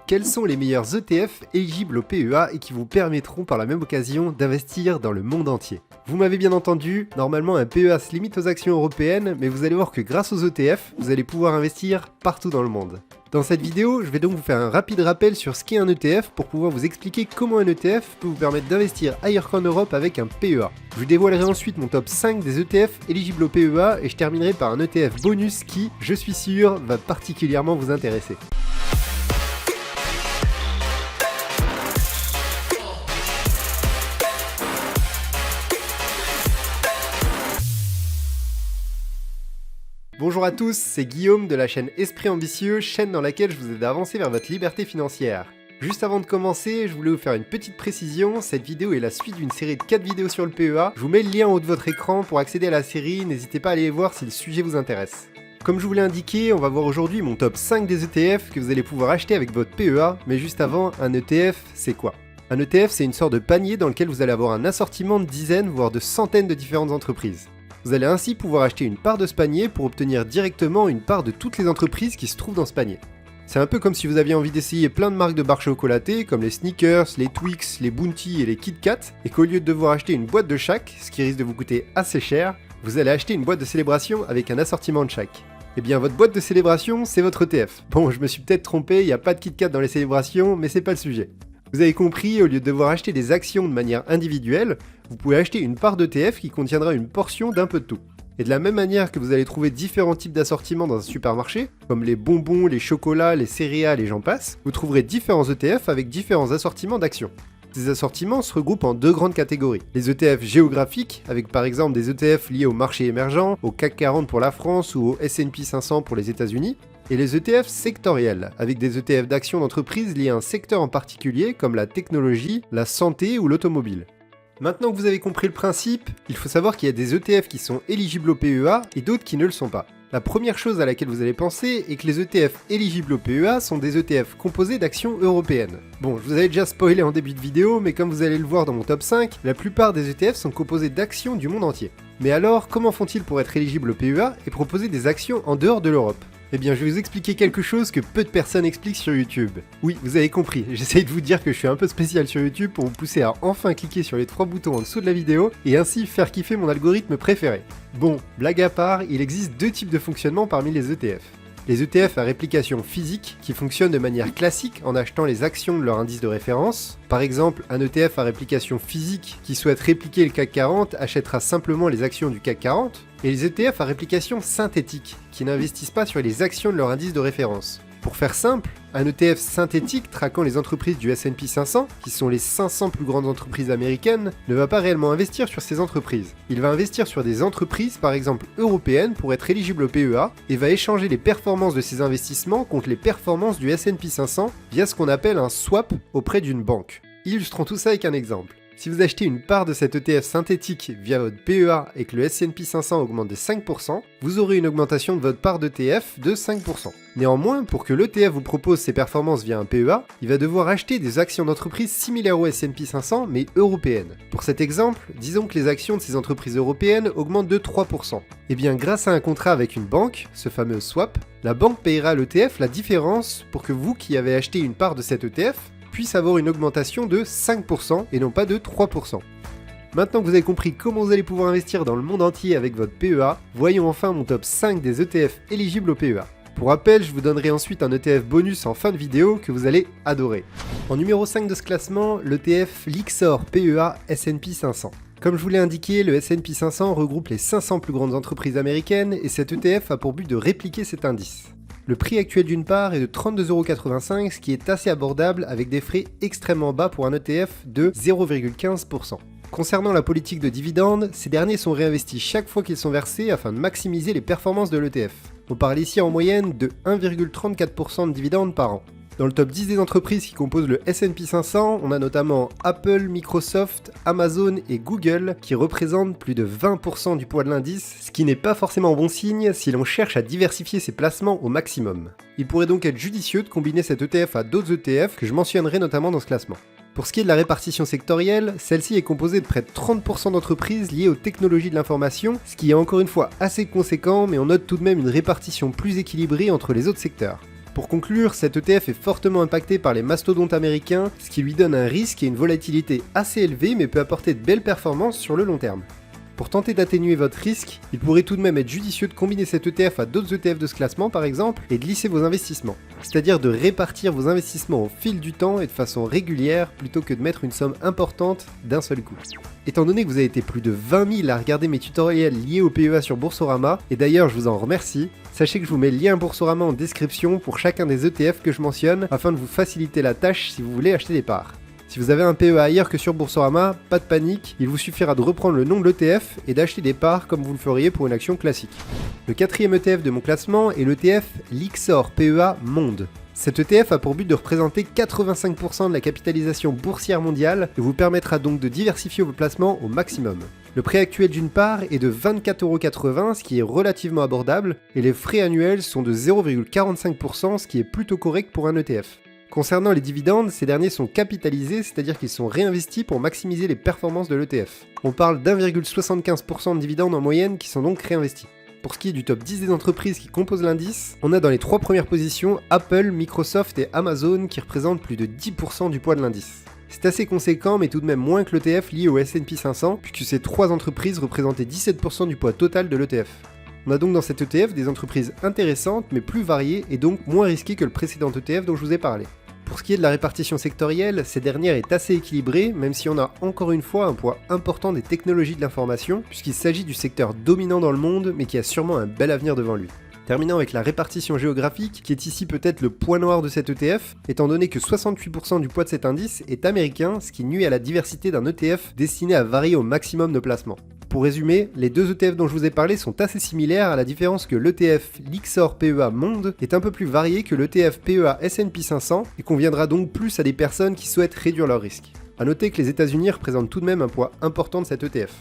Quels sont les meilleurs ETF éligibles au PEA et qui vous permettront par la même occasion d'investir dans le monde entier? Vous m'avez bien entendu, normalement un PEA se limite aux actions européennes, mais vous allez voir que grâce aux ETF, vous allez pouvoir investir partout dans le monde. Dans cette vidéo, je vais donc vous faire un rapide rappel sur ce qu'est un ETF pour pouvoir vous expliquer comment un ETF peut vous permettre d'investir ailleurs qu'en Europe avec un PEA. Je vous dévoilerai ensuite mon top 5 des ETF éligibles au PEA et je terminerai par un ETF bonus qui, je suis sûr, va particulièrement vous intéresser. Bonjour à tous, c'est Guillaume de la chaîne Esprit Ambitieux, chaîne dans laquelle je vous aide à avancer vers votre liberté financière. Juste avant de commencer, je voulais vous faire une petite précision, cette vidéo est la suite d'une série de 4 vidéos sur le PEA, je vous mets le lien en haut de votre écran pour accéder à la série, n'hésitez pas à aller les voir si le sujet vous intéresse. Comme je vous l'ai indiqué, on va voir aujourd'hui mon top 5 des ETF que vous allez pouvoir acheter avec votre PEA, mais juste avant, un ETF, c'est quoi ? Un ETF, c'est une sorte de panier dans lequel vous allez avoir un assortiment de dizaines, voire de centaines de différentes entreprises. Vous allez ainsi pouvoir acheter une part de ce panier pour obtenir directement une part de toutes les entreprises qui se trouvent dans ce panier. C'est un peu comme si vous aviez envie d'essayer plein de marques de barres chocolatées comme les Snickers, les Twix, les Bounty et les Kit Kat, et qu'au lieu de devoir acheter une boîte de chaque, ce qui risque de vous coûter assez cher, vous allez acheter une boîte de célébration avec un assortiment de chaque. Eh bien votre boîte de célébration, c'est votre ETF. Bon, je me suis peut-être trompé, il n'y a pas de Kit Kat dans les célébrations, mais c'est pas le sujet. Vous avez compris, au lieu de devoir acheter des actions de manière individuelle, vous pouvez acheter une part d'ETF qui contiendra une portion d'un peu de tout. Et de la même manière que vous allez trouver différents types d'assortiments dans un supermarché, comme les bonbons, les chocolats, les céréales et j'en passe, vous trouverez différents ETF avec différents assortiments d'actions. Ces assortiments se regroupent en deux grandes catégories. Les ETF géographiques, avec par exemple des ETF liés au marché émergent, au CAC 40 pour la France ou au S&P 500 pour les États-Unis, et les ETF sectoriels, avec des ETF d'actions d'entreprise liés à un secteur en particulier comme la technologie, la santé ou l'automobile. Maintenant que vous avez compris le principe, il faut savoir qu'il y a des ETF qui sont éligibles au PEA et d'autres qui ne le sont pas. La première chose à laquelle vous allez penser est que les ETF éligibles au PEA sont des ETF composés d'actions européennes. Bon, je vous avais déjà spoilé en début de vidéo, mais comme vous allez le voir dans mon top 5, la plupart des ETF sont composés d'actions du monde entier. Mais alors, comment font-ils pour être éligibles au PEA et proposer des actions en dehors de l'Europe ? Eh bien, je vais vous expliquer quelque chose que peu de personnes expliquent sur YouTube. Oui, vous avez compris, j'essaye de vous dire que je suis un peu spécial sur YouTube pour vous pousser à enfin cliquer sur les 3 boutons en dessous de la vidéo et ainsi faire kiffer mon algorithme préféré. Bon, blague à part, il existe deux types de fonctionnement parmi les ETF. Les ETF à réplication physique qui fonctionnent de manière classique en achetant les actions de leur indice de référence. Par exemple, un ETF à réplication physique qui souhaite répliquer le CAC 40 achètera simplement les actions du CAC 40. Et les ETF à réplication synthétique qui n'investissent pas sur les actions de leur indice de référence. Pour faire simple, un ETF synthétique traquant les entreprises du S&P 500, qui sont les 500 plus grandes entreprises américaines, ne va pas réellement investir sur ces entreprises. Il va investir sur des entreprises, par exemple européennes, pour être éligible au PEA, et va échanger les performances de ses investissements contre les performances du S&P 500 via ce qu'on appelle un swap auprès d'une banque. Illustrons tout ça avec un exemple. Si vous achetez une part de cet ETF synthétique via votre PEA et que le S&P 500 augmente de 5%, vous aurez une augmentation de votre part d'ETF de 5%. Néanmoins, pour que l'ETF vous propose ses performances via un PEA, il va devoir acheter des actions d'entreprises similaires au S&P 500 mais européennes. Pour cet exemple, disons que les actions de ces entreprises européennes augmentent de 3%. Et bien grâce à un contrat avec une banque, ce fameux swap, la banque payera à l'ETF la différence pour que vous qui avez acheté une part de cet ETF puisse avoir une augmentation de 5% et non pas de 3%. Maintenant que vous avez compris comment vous allez pouvoir investir dans le monde entier avec votre PEA, voyons enfin mon top 5 des ETF éligibles au PEA. Pour rappel, je vous donnerai ensuite un ETF bonus en fin de vidéo que vous allez adorer. En numéro 5 de ce classement, l'ETF Lyxor PEA S&P 500. Comme je vous l'ai indiqué, le S&P 500 regroupe les 500 plus grandes entreprises américaines et cet ETF a pour but de répliquer cet indice. Le prix actuel d'une part est de 32,85 €, ce qui est assez abordable avec des frais extrêmement bas pour un ETF de 0,15%. Concernant la politique de dividendes, ces derniers sont réinvestis chaque fois qu'ils sont versés afin de maximiser les performances de l'ETF. On parle ici en moyenne de 1,34% de dividendes par an. Dans le top 10 des entreprises qui composent le S&P 500, on a notamment Apple, Microsoft, Amazon et Google qui représentent plus de 20% du poids de l'indice, ce qui n'est pas forcément bon signe si l'on cherche à diversifier ses placements au maximum. Il pourrait donc être judicieux de combiner cet ETF à d'autres ETF que je mentionnerai notamment dans ce classement. Pour ce qui est de la répartition sectorielle, celle-ci est composée de près de 30% d'entreprises liées aux technologies de l'information, ce qui est encore une fois assez conséquent, mais on note tout de même une répartition plus équilibrée entre les autres secteurs. Pour conclure, cet ETF est fortement impacté par les mastodontes américains, ce qui lui donne un risque et une volatilité assez élevée mais peut apporter de belles performances sur le long terme. Pour tenter d'atténuer votre risque, il pourrait tout de même être judicieux de combiner cet ETF à d'autres ETF de ce classement par exemple et de lisser vos investissements. C'est-à-dire de répartir vos investissements au fil du temps et de façon régulière plutôt que de mettre une somme importante d'un seul coup. Étant donné que vous avez été plus de 20 000 à regarder mes tutoriels liés au PEA sur Boursorama, et d'ailleurs je vous en remercie, sachez que je vous mets le lien Boursorama en description pour chacun des ETF que je mentionne afin de vous faciliter la tâche si vous voulez acheter des parts. Si vous avez un PEA ailleurs que sur Boursorama, pas de panique, il vous suffira de reprendre le nom de l'ETF et d'acheter des parts comme vous le feriez pour une action classique. Le quatrième ETF de mon classement est l'ETF Lyxor PEA Monde. Cet ETF a pour but de représenter 85% de la capitalisation boursière mondiale et vous permettra donc de diversifier vos placements au maximum. Le prix actuel d'une part est de 24,80€, ce qui est relativement abordable, et les frais annuels sont de 0,45%, ce qui est plutôt correct pour un ETF. Concernant les dividendes, ces derniers sont capitalisés, c'est-à-dire qu'ils sont réinvestis pour maximiser les performances de l'ETF. On parle d'1,75% de dividendes en moyenne qui sont donc réinvestis. Pour ce qui est du top 10 des entreprises qui composent l'indice, on a dans les 3 premières positions Apple, Microsoft et Amazon qui représentent plus de 10% du poids de l'indice. C'est assez conséquent mais tout de même moins que l'ETF lié au S&P 500 puisque ces 3 entreprises représentaient 17% du poids total de l'ETF. On a donc dans cet ETF des entreprises intéressantes mais plus variées et donc moins risquées que le précédent ETF dont je vous ai parlé. Pour ce qui est de la répartition sectorielle, cette dernière est assez équilibrée, même si on a encore une fois un poids important des technologies de l'information, puisqu'il s'agit du secteur dominant dans le monde, mais qui a sûrement un bel avenir devant lui. Terminant avec la répartition géographique, qui est ici peut-être le point noir de cet ETF, étant donné que 68% du poids de cet indice est américain, ce qui nuit à la diversité d'un ETF destiné à varier au maximum nos placements. Pour résumer, les deux ETF dont je vous ai parlé sont assez similaires à la différence que l'ETF Lyxor PEA Monde est un peu plus varié que l'ETF PEA S&P 500 et conviendra donc plus à des personnes qui souhaitent réduire leurs risques. A noter que les États-Unis représentent tout de même un poids important de cet ETF.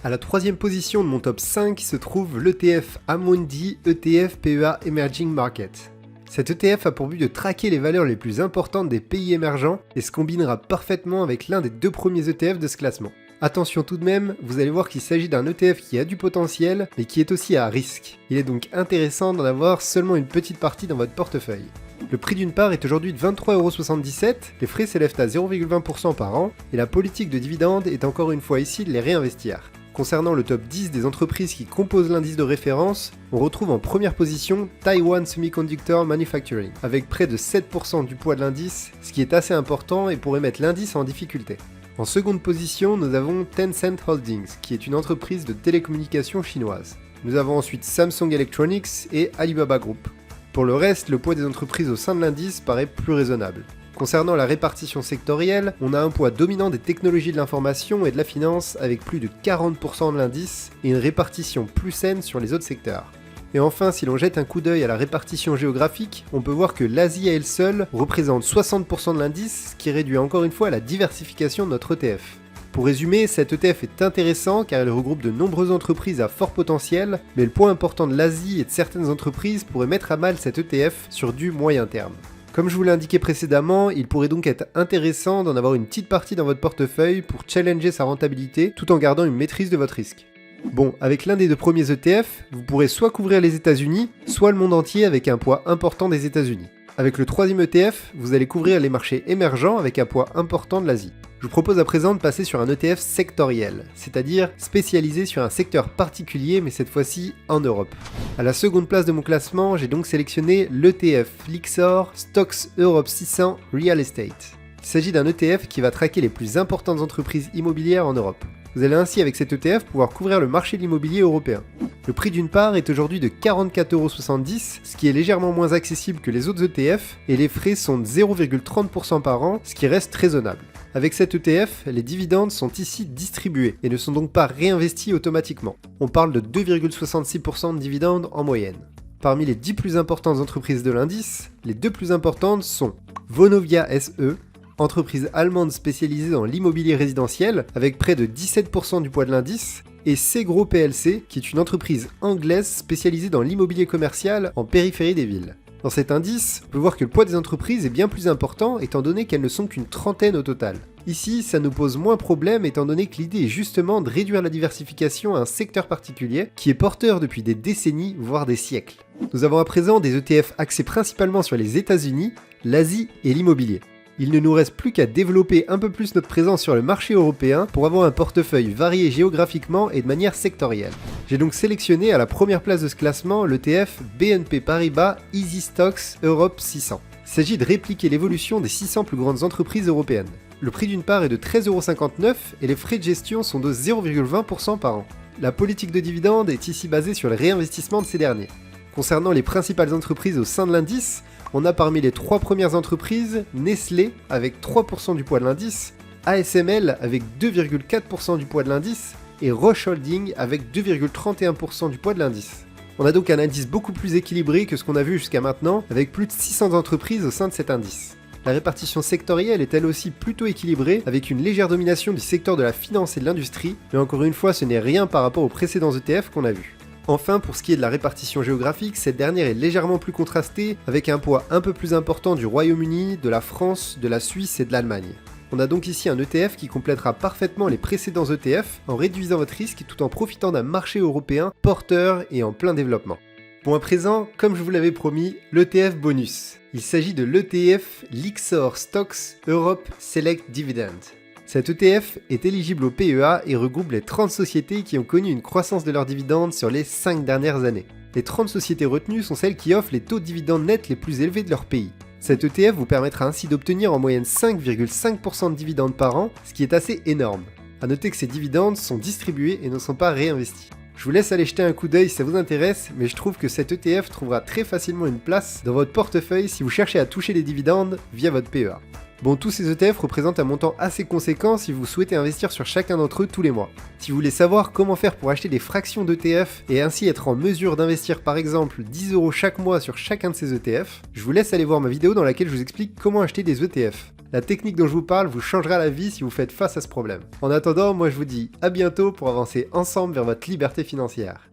À la troisième position de mon top 5 se trouve l'ETF Amundi ETF PEA Emerging Market. Cet ETF a pour but de traquer les valeurs les plus importantes des pays émergents et se combinera parfaitement avec l'un des 2 premiers ETF de ce classement. Attention tout de même, vous allez voir qu'il s'agit d'un ETF qui a du potentiel, mais qui est aussi à risque. Il est donc intéressant d'en avoir seulement une petite partie dans votre portefeuille. Le prix d'une part est aujourd'hui de 23,77€, les frais s'élèvent à 0,20% par an, et la politique de dividende est encore une fois ici de les réinvestir. Concernant le top 10 des entreprises qui composent l'indice de référence, on retrouve en première position Taiwan Semiconductor Manufacturing, avec près de 7% du poids de l'indice, ce qui est assez important et pourrait mettre l'indice en difficulté. En seconde position, nous avons Tencent Holdings, qui est une entreprise de télécommunications chinoise. Nous avons ensuite Samsung Electronics et Alibaba Group. Pour le reste, le poids des entreprises au sein de l'indice paraît plus raisonnable. Concernant la répartition sectorielle, on a un poids dominant des technologies de l'information et de la finance avec plus de 40% de l'indice et une répartition plus saine sur les autres secteurs. Et enfin, si l'on jette un coup d'œil à la répartition géographique, on peut voir que l'Asie à elle seule représente 60% de l'indice, ce qui réduit encore une fois la diversification de notre ETF. Pour résumer, cet ETF est intéressant car il regroupe de nombreuses entreprises à fort potentiel, mais le point important de l'Asie et de certaines entreprises pourrait mettre à mal cet ETF sur du moyen terme. Comme je vous l'ai indiqué précédemment, il pourrait donc être intéressant d'en avoir une petite partie dans votre portefeuille pour challenger sa rentabilité tout en gardant une maîtrise de votre risque. Bon, avec l'un des 2 premiers ETF, vous pourrez soit couvrir les États-Unis, soit le monde entier avec un poids important des États-Unis. Avec le 3e ETF, vous allez couvrir les marchés émergents avec un poids important de l'Asie. Je vous propose à présent de passer sur un ETF sectoriel, c'est-à-dire spécialisé sur un secteur particulier mais cette fois-ci en Europe. À la seconde place de mon classement, j'ai donc sélectionné l'ETF Lyxor Stocks Europe 600 Real Estate. Il s'agit d'un ETF qui va traquer les plus importantes entreprises immobilières en Europe. Vous allez ainsi avec cet ETF pouvoir couvrir le marché de l'immobilier européen. Le prix d'une part est aujourd'hui de 44,70€, ce qui est légèrement moins accessible que les autres ETF, et les frais sont de 0,30% par an, ce qui reste raisonnable. Avec cet ETF, les dividendes sont ici distribués et ne sont donc pas réinvestis automatiquement. On parle de 2,66% de dividendes en moyenne. Parmi les 10 plus importantes entreprises de l'indice, les 2 plus importantes sont Vonovia SE, entreprise allemande spécialisée dans l'immobilier résidentiel avec près de 17% du poids de l'indice, et Segro PLC qui est une entreprise anglaise spécialisée dans l'immobilier commercial en périphérie des villes. Dans cet indice, on peut voir que le poids des entreprises est bien plus important étant donné qu'elles ne sont qu'une trentaine au total. Ici, ça nous pose moins problème étant donné que l'idée est justement de réduire la diversification à un secteur particulier qui est porteur depuis des décennies, voire des siècles. Nous avons à présent des ETF axés principalement sur les États-Unis, l'Asie et l'immobilier. Il ne nous reste plus qu'à développer un peu plus notre présence sur le marché européen pour avoir un portefeuille varié géographiquement et de manière sectorielle. J'ai donc sélectionné à la première place de ce classement l'ETF BNP Paribas Easy Stocks Europe 600. Il s'agit de répliquer l'évolution des 600 plus grandes entreprises européennes. Le prix d'une part est de 13,59€ et les frais de gestion sont de 0,20% par an. La politique de dividende est ici basée sur le réinvestissement de ces derniers. Concernant les principales entreprises au sein de l'indice, on a parmi les 3 premières entreprises Nestlé avec 3% du poids de l'indice, ASML avec 2,4% du poids de l'indice et Roche Holding avec 2,31% du poids de l'indice. On a donc un indice beaucoup plus équilibré que ce qu'on a vu jusqu'à maintenant avec plus de 600 entreprises au sein de cet indice. La répartition sectorielle est elle aussi plutôt équilibrée avec une légère domination du secteur de la finance et de l'industrie, mais encore une fois ce n'est rien par rapport aux précédents ETF qu'on a vus. Enfin, pour ce qui est de la répartition géographique, cette dernière est légèrement plus contrastée, avec un poids un peu plus important du Royaume-Uni, de la France, de la Suisse et de l'Allemagne. On a donc ici un ETF qui complètera parfaitement les précédents ETF en réduisant votre risque tout en profitant d'un marché européen porteur et en plein développement. Bon, à présent, comme je vous l'avais promis, l'ETF bonus. Il s'agit de l'ETF Lyxor Stocks Europe Select Dividend. Cet ETF est éligible au PEA et regroupe les 30 sociétés qui ont connu une croissance de leurs dividendes sur les 5 dernières années. Les 30 sociétés retenues sont celles qui offrent les taux de dividendes nets les plus élevés de leur pays. Cet ETF vous permettra ainsi d'obtenir en moyenne 5,5% de dividendes par an, ce qui est assez énorme. A noter que ces dividendes sont distribués et ne sont pas réinvestis. Je vous laisse aller jeter un coup d'œil si ça vous intéresse, mais je trouve que cet ETF trouvera très facilement une place dans votre portefeuille si vous cherchez à toucher les dividendes via votre PEA. Bon, tous ces ETF représentent un montant assez conséquent si vous souhaitez investir sur chacun d'entre eux tous les mois. Si vous voulez savoir comment faire pour acheter des fractions d'ETF et ainsi être en mesure d'investir par exemple 10€ chaque mois sur chacun de ces ETF, je vous laisse aller voir ma vidéo dans laquelle je vous explique comment acheter des ETF. La technique dont je vous parle vous changera la vie si vous faites face à ce problème. En attendant, moi je vous dis à bientôt pour avancer ensemble vers votre liberté financière.